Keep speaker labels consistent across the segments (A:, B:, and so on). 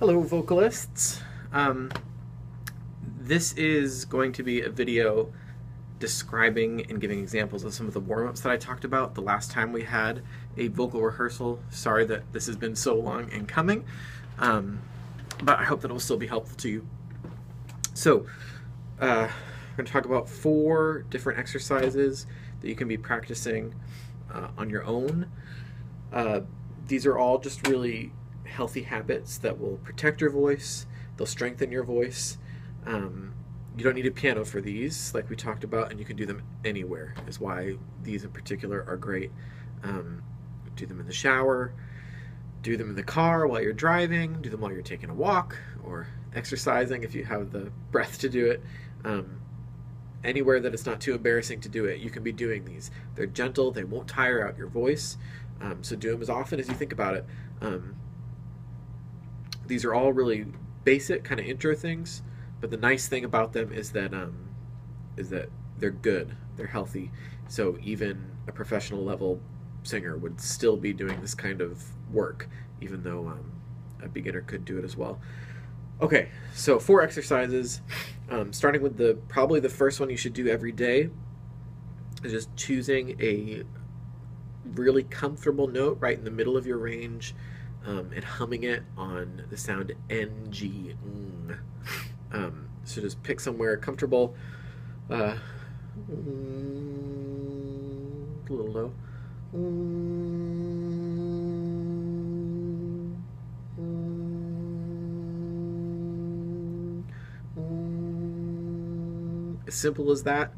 A: Hello, vocalists. Um, this is going to be a video describing and giving examples of some of the warm-ups that I talked about the last time we had a vocal rehearsal. Sorry that this has been so long in coming, but I hope that it will still be helpful to you. So, we're going to talk about 4 different exercises that you can be practicing on your own. These are all just really healthy habits that will protect your voice, they'll strengthen your voice. You don't need a piano for these, like we talked about, and you can do them anywhere, is why these in particular are great. Do them in the shower, do them in the car while you're driving, do them while you're taking a walk, or exercising if you have the breath to do it. Anywhere that it's not too embarrassing to do it, you can be doing these. They're gentle, they won't tire out your voice, so do them as often as you think about it. These are all really basic kind of intro things, but the nice thing about them is that they're good, they're healthy. So even a professional level singer would still be doing this kind of work, even though a beginner could do it as well. Okay, so 4 exercises, starting with probably the first one you should do every day is just choosing a really comfortable note right in the middle of your range, and humming it on the sound NG. So just pick somewhere comfortable, a little low. As simple as that,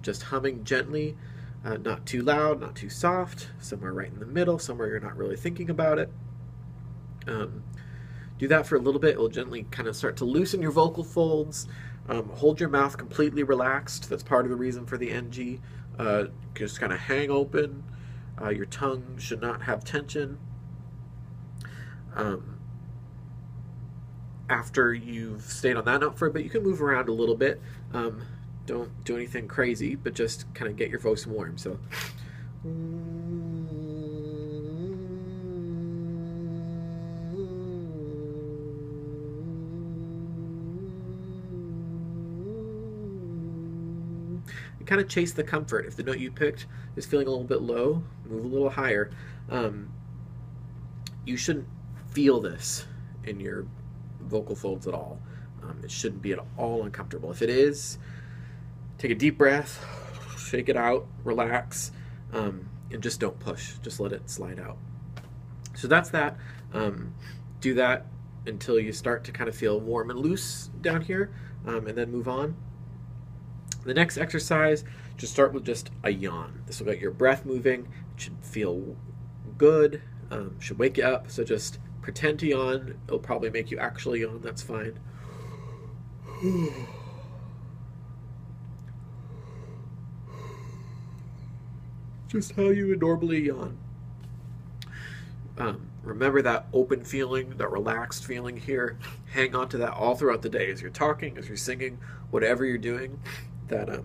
A: just humming gently. Not too loud, not too soft, somewhere right in the middle, somewhere you're not really thinking about it. Do that for a little bit. It will gently kind of start to loosen your vocal folds. Hold your mouth completely relaxed. That's part of the reason for the NG. Just kind of hang open. Your tongue should not have tension. After you've stayed on that note for a bit, you can move around a little bit. Don't do anything crazy, but just kind of get your voice warm. So, and kind of chase the comfort. If the note you picked is feeling a little bit low, move a little higher. You shouldn't feel this in your vocal folds at all. It shouldn't be at all uncomfortable. If it is, take a deep breath, shake it out, relax, and just don't push. Just let it slide out. So that's that. Do that until you start to kind of feel warm and loose down here, and then move on. The next exercise, just start with just a yawn. This will get your breath moving. It should feel good, should wake you up. So just pretend to yawn. It'll probably make you actually yawn. That's fine. Just how you would normally yawn. Remember that open feeling, that relaxed feeling here. Hang on to that all throughout the day as you're talking, as you're singing, whatever you're doing. That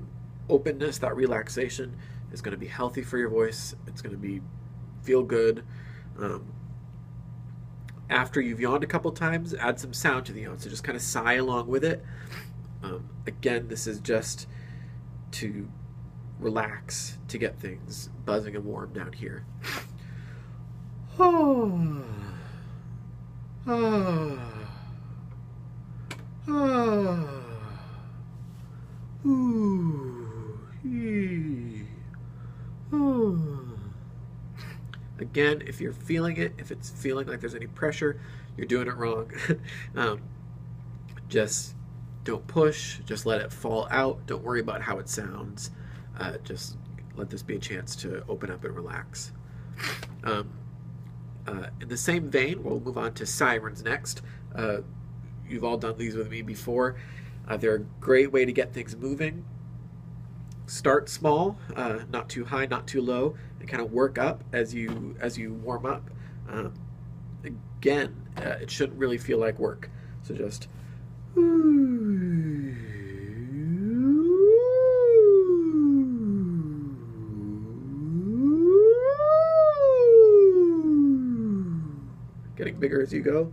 A: openness, that relaxation is going to be healthy for your voice. It's going to feel good. After you've yawned a couple times, add some sound to the yawn. So just kind of sigh along with it. Again, this is just to relax, to get things buzzing and warm down here. Oh. Oh. Oh. Ooh. Oh. Again, if you're feeling it, if it's feeling like there's any pressure, you're doing it wrong. Just don't push, just let it fall out. Don't worry about how it sounds. Just let this be a chance to open up and relax. In the same vein, we'll move on to sirens next. You've all done these with me before. They're a great way to get things moving. Start small, not too high, not too low, and kind of work up as you warm up. Again, it shouldn't really feel like work. So just getting bigger as you go.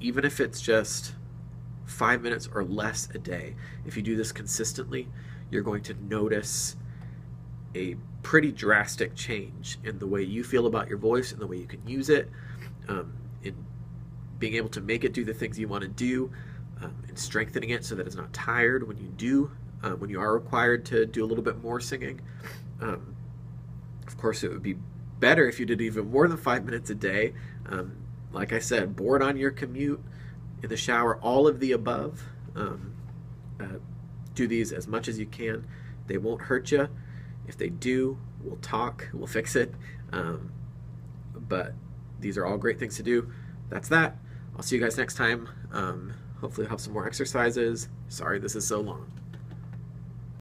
A: even if it's just 5 minutes or less a day, if you do this consistently, you're going to notice a pretty drastic change in the way you feel about your voice and the way you can use it, in being able to make it do the things you want to do, and strengthening it so that it's not tired when when you are required to do a little bit more singing. Of course, it would be better if you did even more than 5 minutes a day. Like I said, bored on your commute, in the shower, all of the above. Do these as much as you can. They won't hurt you. If they do, we'll talk, we'll fix it. But these are all great things to do. That's that. I'll see you guys next time. Hopefully I'll have some more exercises. Sorry this is so long.